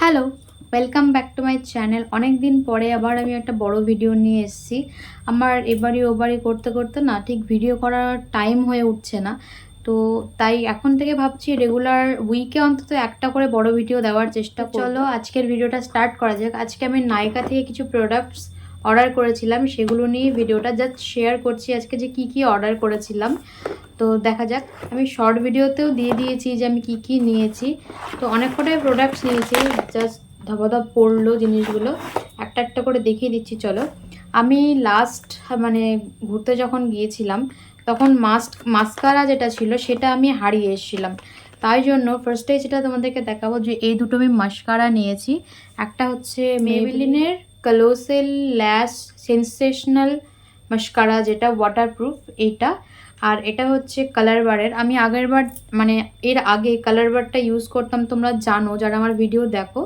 Hello, welcome back to my channel. অনেক দিন পরে আবার আমি একটা বড় ভিডিও নিয়ে এসেছি। আমার এবারই ওবারই করতে করতে না ঠিক ভিডিও করার টাইম হয়ে উঠছে না। তো তাই এখন থেকে ভাবছি রেগুলার উইকে অন্তত একটা করে বড় ভিডিও দেওয়ার চেষ্টা করব। চলো আজকের ভিডিওটা স্টার্ট করা যাক। আজকে আমি নাইকা থেকে কিছু প্রোডাক্টস অর্ডার করেছিলাম, সেগুলো নিয়ে ভিডিওটা জাস্ট শেয়ার করছি আজকে যে কি অর্ডার করেছিলাম। তো দেখা যাক। আমি শর্ট ভিডিওতেও দিয়ে দিয়েছি যে আমি কি নিয়েছি। তো অনেক কটাই প্রোডাক্টস নিয়েছি, জাস্ট ধপাধপ পড়লো জিনিসগুলো, একটা একটা করে দেখিয়ে দিচ্ছি। চলো, আমি লাস্ট মানে ঘুরতে যখন গিয়েছিলাম তখন মাস্কারা যেটা ছিল সেটা আমি হারিয়ে এসেছিলাম। তাই জন্য ফার্স্টে যেটা তোমাদেরকে দেখাবো যে এই দুটো আমি মাস্কারা নিয়েছি। একটা হচ্ছে মেবেলিনের কালোসেল ল্যাশ সেন্সেশনাল মাস্কারা, যেটা ওয়াটারপ্রুফ এইটা। আর এটা হচ্ছে কালার বারের। আমি এর আগে কালার বারটা ইউজ করতাম, তোমরা জানো, যারা আমার ভিডিও দেখো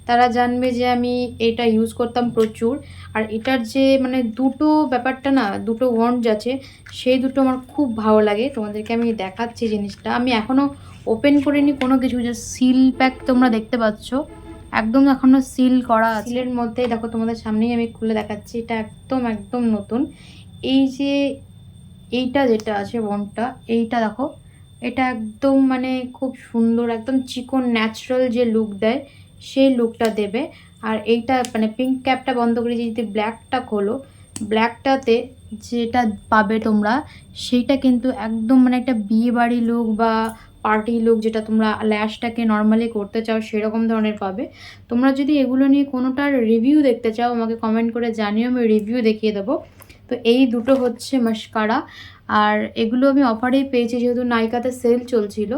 তারা জানবে যে আমি এটা ইউজ করতাম প্রচুর। আর এটার যে দুটো ব্যাপারটা না, দুটো ওয়ান্ড আছে, সেই দুটো আমার খুব ভালো লাগে। তোমাদেরকে আমি দেখাচ্ছি জিনিসটা। আমি এখনও ওপেন করিনি কোনো কিছু, যে সিল প্যাক তোমরা দেখতে পাচ্ছ, একদম এখনও সিল করা আছে। সিলের মধ্যেই দেখো, তোমাদের সামনেই আমি খুলে দেখাচ্ছি। এটা একদম একদম নতুন। এই যে এইটা যেটা আছে বনটা, এইটা দেখো, এটা একদম খুব সুন্দর, একদম চিকন ন্যাচারাল যে লুক দেয় সেই লুকটা দেবে। আর এইটা পিঙ্ক ক্যাপটা বন্ধ করে যদি ব্ল্যাকটা খোলো, ব্ল্যাকটাতে যেটা পাবে তোমরা সেইটা কিন্তু একদম একটা বিয়ে বাড়ি লুক বা পার্টি লুক, যেটা তোমরা ল্যাশটাকে নর্মালি করতে চাও সেরকম ধরনের পাবে। তোমরা যদি এগুলো নিয়ে কোনোটার রিভিউ দেখতে চাও আমাকে কমেন্ট করে জানিও, আমি রিভিউ দেখিয়ে দেবো। তো এই দুটো হচ্ছে মাস্কারা, আর এগুলো আমি অফারেই পেয়েছি, যেহেতু নাইকাতে সেল চলছিল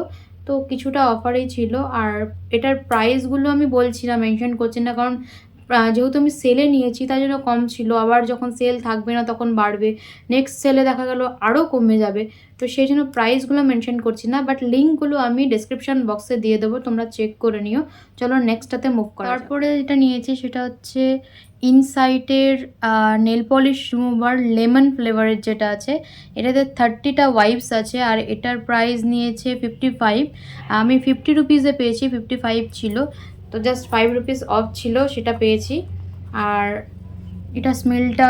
তো কিছুটা অফারেই ছিল। আর এটার প্রাইসগুলো আমি বলছি না, মেনশন করছি না, কারণ যেহেতু আমি সেলে নিয়েছি তাই জন্য কম ছিল। আবার যখন সেল থাকবে না তখন বাড়বে, নেক্সট সেলে দেখা গেল আরও কমে যাবে। তো সেই জন্য প্রাইসগুলো মেনশন করছি না, বাট লিঙ্কগুলো আমি ডেসক্রিপশন বক্সে দিয়ে দেবো, তোমরা চেক করে নিও। চলো নেক্সটটাতে মুভ করা। তারপরে যেটা নিয়েছি সেটা হচ্ছে ইনসাইটের নেল পলিশ রিমুভার লেমন ফ্লেভারের যেটা আছে। এটাতে 30টা ওয়াইপস আছে, আর এটার প্রাইস নিয়েছে 55। আমি 50 রুপিসে পেয়েছি, 55 ছিল, তো জাস্ট 5 রুপিস অফ ছিল, সেটা পেয়েছি। আর এটা স্মেলটা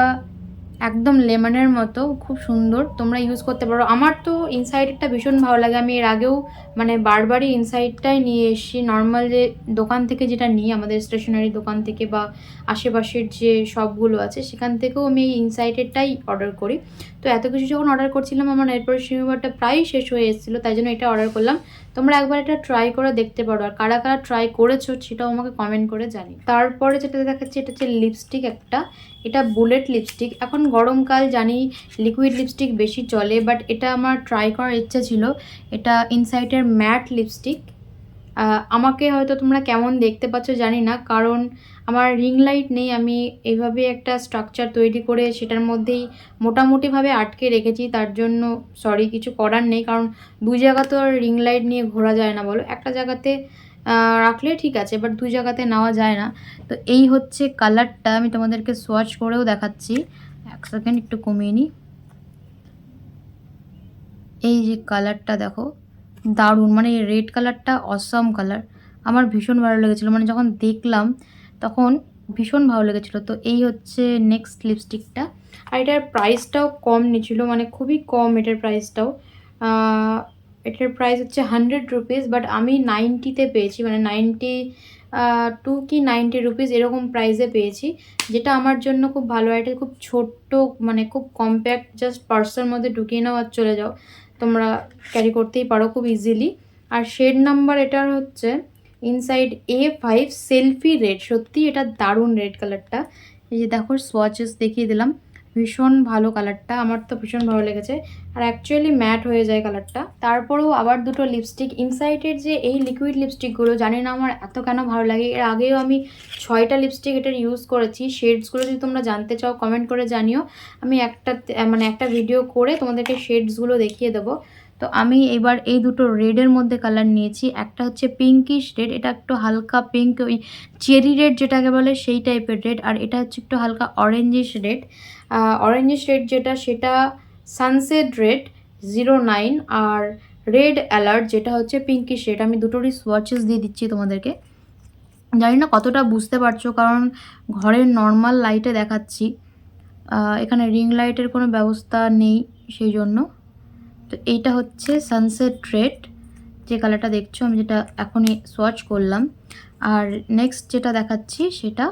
একদম লেমনের মতো, খুব সুন্দর, তোমরা ইউজ করতে পারো। আমার তো ইনসাইডেরটা ভীষণ ভালো লাগে, আমি এর আগেও বারবারই ইনসাইডটাই নিয়ে এসেছি। নর্মাল যে দোকান থেকে যেটা নিই, আমাদের স্টেশনারি দোকান থেকে বা আশেপাশের যে শপগুলো আছে সেখান থেকেও আমি এই ইনসাইডেরটাই অর্ডার করি। তো এত কিছু যখন অর্ডার করছিলাম আমার এরপর রিমুভারটা প্রায় শেষ হয়ে এসেছিলো, তাই জন্য এটা অর্ডার করলাম। তোমরা একবার এটা ট্রাই করে দেখতে পারো, আর কারা কারা ট্রাই করেছো সেটাও আমাকে কমেন্ট করে জানি। তারপরে যেটা দেখাচ্ছি এটা হচ্ছে লিপস্টিক একটা। এটা বুলেট লিপস্টিক। এখন গরমকাল জানি লিকুইড লিপস্টিক বেশি চলে, বাট এটা আমার ট্রাই করার ইচ্ছা ছিল। এটা ইনসাইটের ম্যাট লিপস্টিক। আমাকে হয়তো তোমরা কেমন দেখতে পাচ্ছ জানি না, কারণ আমার রিং লাইট নেই। আমি এইভাবে একটা স্ট্রাকচার তৈরি করে সেটার মধ্যেই মোটামুটিভাবে আটকে রেখেছি, তার জন্য সরি, কিছু করার নেই। কারণ দুই জায়গা তো আর রিং লাইট নিয়ে ঘোরা যায় না, বলো। একটা জায়গাতে রাখলে ঠিক আছে, বাট দুই জায়গাতে নেওয়া যায় না। তো এই হচ্ছে কালারটা, আমি তোমাদেরকে সোয়াচ করেও দেখাচ্ছি। এক সেকেন্ড, একটু কমিয়ে নিই। এই যে কালারটা দেখো, দারুণ, এই রেড কালারটা অসাম কালার, আমার ভীষণ ভালো লেগেছিলো। যখন দেখলাম তখন ভীষণ ভালো লেগেছিলো। তো এই হচ্ছে নেক্সট লিপস্টিকটা। আর এটার প্রাইসটাও কম নিয়েছিল, খুবই কম এটার প্রাইসটাও। এটার প্রাইস হচ্ছে 100 রুপিস, বাট আমি 90তে পেয়েছি, 92 কি 90 রুপিস এরকম প্রাইসে পেয়েছি, যেটা আমার জন্য খুব ভালো। এটা খুব ছোট্ট, খুব কম্প্যাক্ট, জাস্ট পার্সের মধ্যে ঢুকিয়ে নাও আর চলে যাও, তোমরা ক্যারি করতেই পারো খুব ইজিলি। আর শেড নাম্বার এটার হচ্ছে ইনসাইড A5 সেলফি রেড। সত্যি এটা দারুণ রেড কালারটা। এই যে দেখো, সোয়াচেস দেখিয়ে দিলাম, ভীষণ ভালো কালারটা, আমার তো ভীষণ ভালো লেগেছে। আর অ্যাকচুয়ালি ম্যাট হয়ে যায় কালারটা। তারপরেও আবার দুটো লিপস্টিক, ইনসাইটের যে এই লিকুইড লিপস্টিকগুলো, জানি না আমার এত কেন ভালো লাগে। এর আগেও আমি 6টা লিপস্টিক এটার ইউজ করেছি। শেডসগুলো যদি তোমরা জানতে চাও কমেন্ট করে জানিও, আমি একটা ভিডিও করে তোমাদেরকে শেডসগুলো দেখিয়ে দেবো। তো আমি এবার এই দুটো রেডের মধ্যে কালার নিয়েছি। একটা হচ্ছে পিঙ্কিশ রেড, এটা একটু হালকা পিঙ্ক, ওই চেরি রেড যেটাকে বলে সেই টাইপের রেড। আর এটা হচ্ছে একটু হালকা অরেঞ্জিশ রেড। অরেঞ্জিশ রেড যেটা, সেটা সানসেট রেড 09। আর রেড অ্যালার্ট যেটা হচ্ছে পিঙ্কিশ রেড। আমি দুটোরই সোয়াচেস দিয়ে দিচ্ছি তোমাদেরকে। জানি না কতটা বুঝতে পারছো, কারণ ঘরের নর্মাল লাইটে দেখাচ্ছি, এখানে রিং লাইটের কোনো ব্যবস্থা নেই সেই জন্য। তো এইটা হচ্ছে সানসেট রেড, যে কালারটা দেখছো আমি যেটা এখনই সোয়াচ করলাম। আর নেক্সট যেটা দেখাচ্ছি সেটা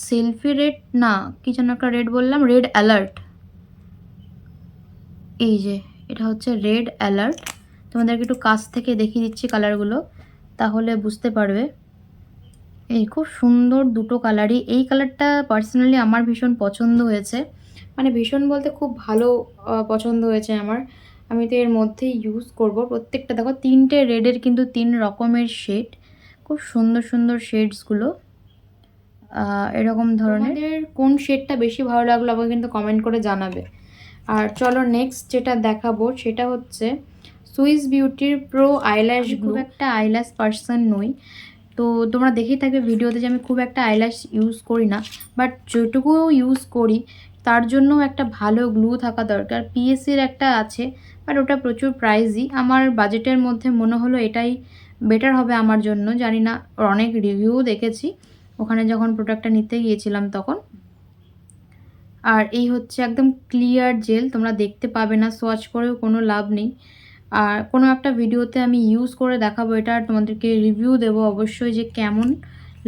সেলফি রেড, না কি যেন একটা রেড বললাম, রেড অ্যালার্ট। এই যে এটা হচ্ছে রেড অ্যালার্ট, তোমাদেরকে একটু কাছ থেকে দেখিয়ে দিচ্ছি কালারগুলো, তাহলে বুঝতে পারবে। এই খুব সুন্দর দুটো কালারই। এই কালারটা পার্সোনালি আমার ভীষণ পছন্দ হয়েছে, মানে ভীষণ বলতে খুব ভালো পছন্দ হয়েছে আমার। আমি তো এর মধ্যেই ইউজ করব প্রত্যেকটা। দেখো তিনটে রেডের কিন্তু 3 রকমের শেড, খুব সুন্দর সুন্দর শেডসগুলো এরকম ধরনের। কোন শেডটা বেশি ভালো লাগলো আমাকে কিন্তু কমেন্ট করে জানাবে। আর চলো নেক্সট যেটা দেখাবো সেটা হচ্ছে সুইস বিউটির প্রো আইল্যাশ গ্লু। খুব একটা আইল্যাশ পার্সন নই, তো তোমরা দেখেই থাকবে ভিডিওতে যে আমি খুব একটা আইল্যাশ ইউজ করি না, বাট যেটুকু ইউজ করি তার জন্য একটা ভালো গ্লু থাকা দরকার। পিএসসির একটা আছে, বাট ওটা প্রচুর প্রাইসই। আমার বাজেটের মধ্যে মনে হলো এটাই বেটার হবে আমার জন্য। জানি না, অনেক রিভিউ দেখেছি ওখানে যখন প্রোডাক্টটা নিতে গিয়েছিলাম তখন। আর এই হচ্ছে একদম ক্লিয়ার জেল, তোমরা দেখতে পাবে না, সোয়াচ করেও কোনো লাভ নেই। আর কোনো একটা ভিডিওতে আমি ইউজ করে দেখাবো এটা, আর তোমাদেরকে রিভিউ দেবো অবশ্যই যে কেমন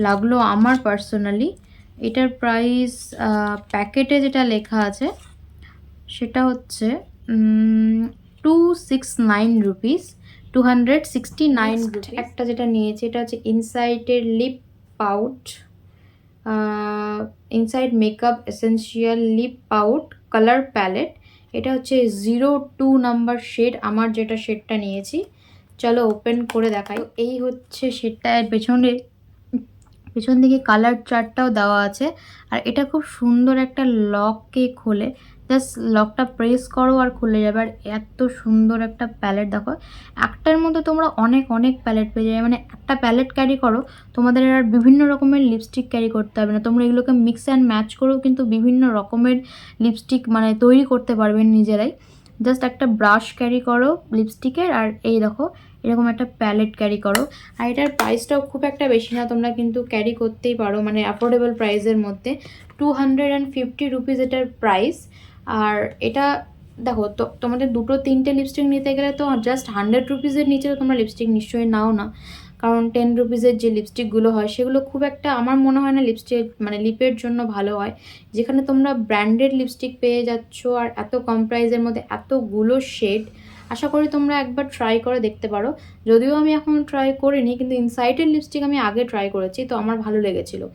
লাগলো আমার পার্সোনালি। এটার প্রাইস প্যাকেটে যেটা লেখা আছে সেটা হচ্ছে 269 রুপিস, 269 রুপিস। একটা যেটা নিয়েছি এটা হচ্ছে ইনসাইটের lip pout, Insight makeup essential lip pout colour palette. এটা হচ্ছে 02 নাম্বার শেড, আমার যেটা শেডটা নিয়েছি। চলো ওপেন করে দেখাই। এই হচ্ছে শেডটা, এর পেছন দিকে কালার চার্টটাও দেওয়া আছে। আর এটা খুব সুন্দর একটা লককে খোলে, জাস্ট লকটা প্রেস করো আর খুলে যাবে। আর এত সুন্দর একটা প্যালেট দেখো, একটার মধ্যে তোমরা অনেক অনেক প্যালেট পেয়ে যাবে। মানে একটা প্যালেট ক্যারি করো, তোমাদের আর বিভিন্ন রকমের লিপস্টিক ক্যারি করতে হবে না, তোমরা এগুলোকে মিক্স অ্যান্ড ম্যাচ করেও কিন্তু বিভিন্ন রকমের লিপস্টিক মানে তৈরি করতে পারবেন নিজেরাই। জাস্ট একটা ব্রাশ ক্যারি করো লিপস্টিকের, আর এই দেখো এরকম একটা প্যালেট ক্যারি করো। আর এটার প্রাইসটাও খুব একটা বেশি না, তোমরা কিন্তু ক্যারি করতেই পারো, মানে অ্যাফোর্ডেবল প্রাইসের মধ্যে। 250 রুপিস এটার প্রাইস। আর এটা দেখো তো, তোমাদের দুটো তিনটে লিপস্টিক নিতে গেলে তো জাস্ট 100 রুপিসের নিচে তো তোমরা লিপস্টিক নিশ্চয়ই নাও না, কারণ 10 রুপিসের যে লিপস্টিকগুলো হয় সেগুলো খুব একটা আমার মনে হয় না লিপস্টিক মানে লিপের জন্য ভালো হয়। যেখানে তোমরা ব্র্যান্ডেড লিপস্টিক পেয়ে যাচ্ছ আর এত কম প্রাইসের মধ্যে এতগুলো শেড, আশা করি তোমরা একবার ট্রাই করে দেখতে পারো। যদিও আমি এখন ট্রাই করিনি, কিন্তু ইনসাইটের লিপস্টিক আমি আগে ট্রাই করেছি, তো আমার ভালো লেগেছিলো।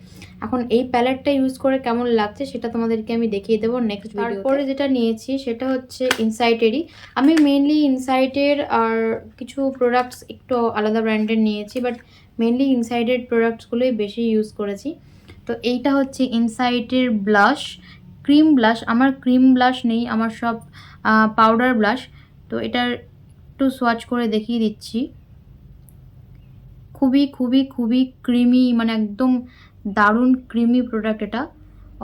এখন এই প্যালেটটা ইউজ করে কেমন লাগছে সেটা তোমাদেরকে আমি দেখিয়ে দেবো নেক্সট ভিডিওতে। তারপরে যেটা নিয়েছি সেটা হচ্ছে ইনসাইটেরই। আমি মেনলি ইনসাইটের আর কিছু প্রোডাক্টস একটু আলাদা ব্র্যান্ডের নিয়েছি, বাট মেনলি ইনসাইটের প্রোডাক্টসগুলোই বেশি ইউজ করেছি। তো এইটা হচ্ছে ইনসাইটের ব্লাশ, ক্রিম ব্লাশ। আমার ক্রিম ব্লাশ নেই, আমার সব পাউডার ব্লাশ। তো এটার একটু সোয়াচ করে দেখিয়ে দিচ্ছি, খুবই খুবই খুবই ক্রিমি, মানে একদম দারুণ ক্রিমি প্রোডাক্ট এটা।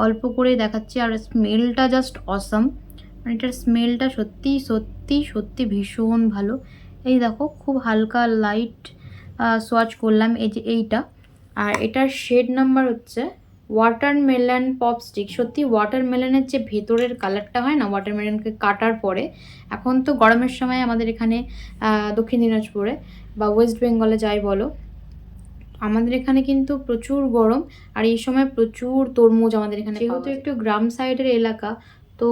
অল্প করে দেখাচ্ছি, আর স্মেলটা জাস্ট অসাম, মানে এটার স্মেলটা সত্যি সত্যি সত্যি ভীষণ ভালো। এই দেখো খুব হালকা লাইট সোয়াচ করলাম, এই যে এইটা। আর এটার শেড নাম্বার হচ্ছে ওয়াটারমেলন পপস্টিক। সত্যি ওয়াটারমেলনের যে ভেতরের কালারটা হয় না ওয়াটারমেলনকে কাটার পরে, এখন তো গরমের সময় আমাদের এখানে দক্ষিণ দিনাজপুরে বা ওয়েস্ট বেঙ্গলে যাই বলো, আমাদের এখানে কিন্তু প্রচুর গরম। আর এই সময় প্রচুর তরমুজ আমাদের এখানে, যেহেতু একটু গ্রাম সাইডের এলাকা, তো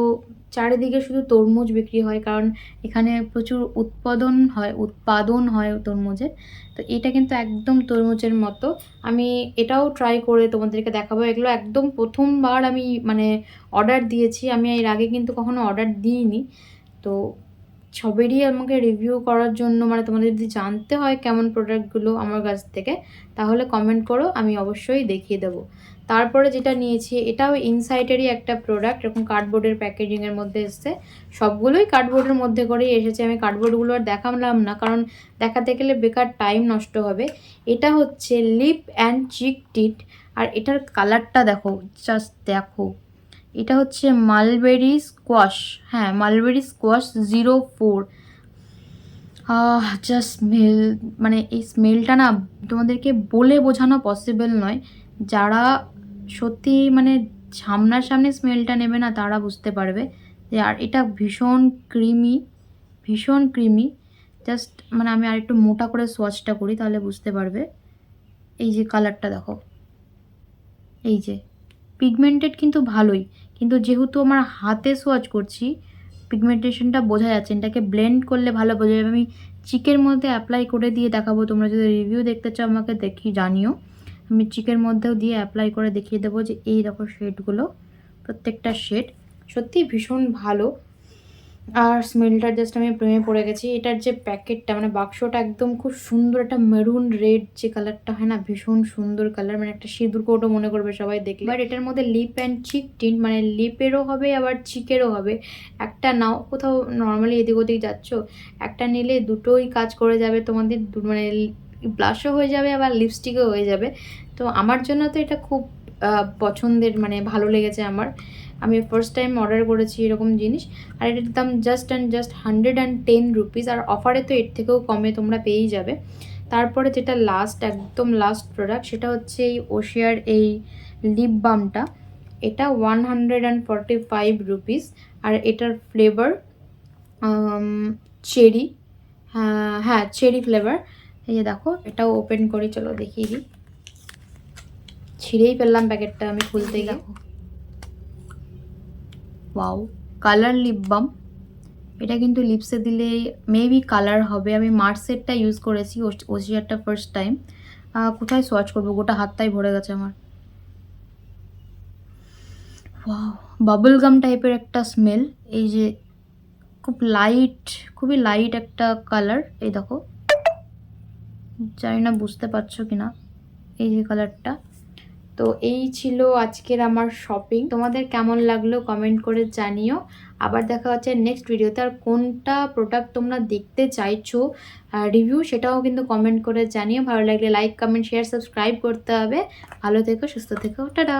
চারিদিকে শুধু তরমুজ বিক্রি হয়, কারণ এখানে প্রচুর উৎপাদন হয় তরমুজের। তো এটা কিন্তু একদম তরমুজের মতো। আমি এটাও ট্রাই করে তোমাদেরকে দেখাবো। এগুলো একদম প্রথমবার আমি মানে অর্ডার দিয়েছি, আমি এর আগে কিন্তু কখনো অর্ডার দিইনি। তো সবেরই আমাকে রিভিউ করার জন্য, মানে তোমাদের যদি জানতে হয় কেমন প্রোডাক্টগুলো আমার কাছ থেকে, তাহলে কমেন্ট করো, আমি অবশ্যই দেখিয়ে দেবো। তারপরে যেটা নিয়েছি এটাও ইনসাইটেরই একটা প্রোডাক্ট, এরকম কার্ডবোর্ডের প্যাকেজিংয়ের মধ্যে এসছে। সবগুলোই কার্ডবোর্ডের মধ্যে করেই এসেছে। আমি কার্ডবোর্ডগুলো আর দেখালাম না, কারণ দেখাতে গেলে বেকার টাইম নষ্ট হবে। এটা হচ্ছে লিপ অ্যান্ড চিক টিট, আর এটার কালারটা দেখো, জাস্ট দেখো। এটা হচ্ছে মালবেরি স্কোয়াশ, হ্যাঁ মালবেরি স্কোয়াশ 04। জাস্ট স্মেল, মানে এই স্মেলটা না তোমাদেরকে বলে বোঝানো পসিবল নয়। যারা সত্যি মানে সামনাসামনি স্মেলটা নেবে না তারা বুঝতে পারবে যে, আর এটা ভীষণ ক্রিমি, ভীষণ ক্রিমি। জাস্ট মানে আমি আরেকটু মোটা করে সোয়াচটা করি তাহলে বুঝতে পারবে। এই যে কালারটা দেখো, এই যে পিগমেন্টেড কিন্তু ভালোই, কিন্তু যেহেতু আমার হাতে সোয়াচ করছি পিগমেন্টেশনটা বোঝা যাচ্ছে। এটাকে ব্লেন্ড করলে ভালো বোঝা যাবে। আমি চিকের মধ্যে অ্যাপ্লাই করে দিয়ে দেখাবো, তোমরা যদি রিভিউ দেখতে চাও আমাকে জানিও। আমি চিকের মধ্যেও দিয়ে অ্যাপ্লাই করে দেখিয়ে দেবো যে এই দেখো শেডগুলো, প্রত্যেকটা শেড সত্যিই ভীষণ ভালো। আর স্মেলটার জাস্ট আমি প্রেমে পড়ে গেছি। এটার যে প্যাকেটটা মানে বাক্সটা একদম খুব সুন্দর, একটা মেরুন রেড যে কালারটা হয় না, ভীষণ সুন্দর কালার, মানে একটা সিঁদুর কোটও মনে করবে সবাই দেখলে। বাট এটার মধ্যে লিপ অ্যান্ড চিক টিন্ট, মানে লিপেরও হবে আবার চিকেরও হবে। একটা নাও, কোথাও নর্মালি এদিক ওদিক যাচ্ছ, একটা নিলে দুটোই কাজ করে যাবে তোমাদের, মানে ব্লাশও হয়ে যাবে আবার লিপস্টিকও হয়ে যাবে। তো আমার জন্য তো এটা খুব পছন্দের, মানে ভালো লেগেছে আমার। আমি ফার্স্ট টাইম অর্ডার করেছি এরকম জিনিস। আর এটার দাম জাস্ট 110 রুপিস, আর অফারে তো এর থেকেও কমে তোমরা পেয়েই যাবে। তারপরে যেটা একদম লাস্ট প্রোডাক্ট, সেটা হচ্ছে এই ওশিয়ার এই লিপ বামটা। এটা 145 রুপিস, আর এটার ফ্লেভার চেরি, হ্যাঁ চেরি ফ্লেভার। এই যে দেখো, এটাও ওপেন করে চলো দেখিয়ে দিই। ছিঁড়েই ফেললাম প্যাকেটটা আমি খুলতে গিয়ে। Wow, colour lip balm. এটা কিন্তু লিপসে দিলে মেবি কালার হবে। আমি মার্সেরটা ইউজ করেছি, ওশিয়ারটা ফার্স্ট টাইম। কোথায় সোয়াচ করবো, গোটা হাতটাই ভরে গেছে আমার। ওয়াও, বাবল গাম টাইপের একটা স্মেল। এই যে খুবই লাইট একটা কালার। এই দেখো, জানি না বুঝতে পারছো কিনা, এই যে কালারটা। তো এই ছিল আজকের আমার শপিং। তোমাদের কেমন লাগলো কমেন্ট করে জানিও। আবার দেখা হচ্ছে নেক্সট ভিডিওতে। আর কোনটা প্রোডাক্ট তোমরা দেখতে চাইছো রিভিউ, সেটাও কিন্তু কমেন্ট করে জানিও। ভালো লাগলে লাইক, কমেন্ট, শেয়ার, সাবস্ক্রাইব করতে হবে। ভালো থেকো, সুস্থ থেকো, টাটা।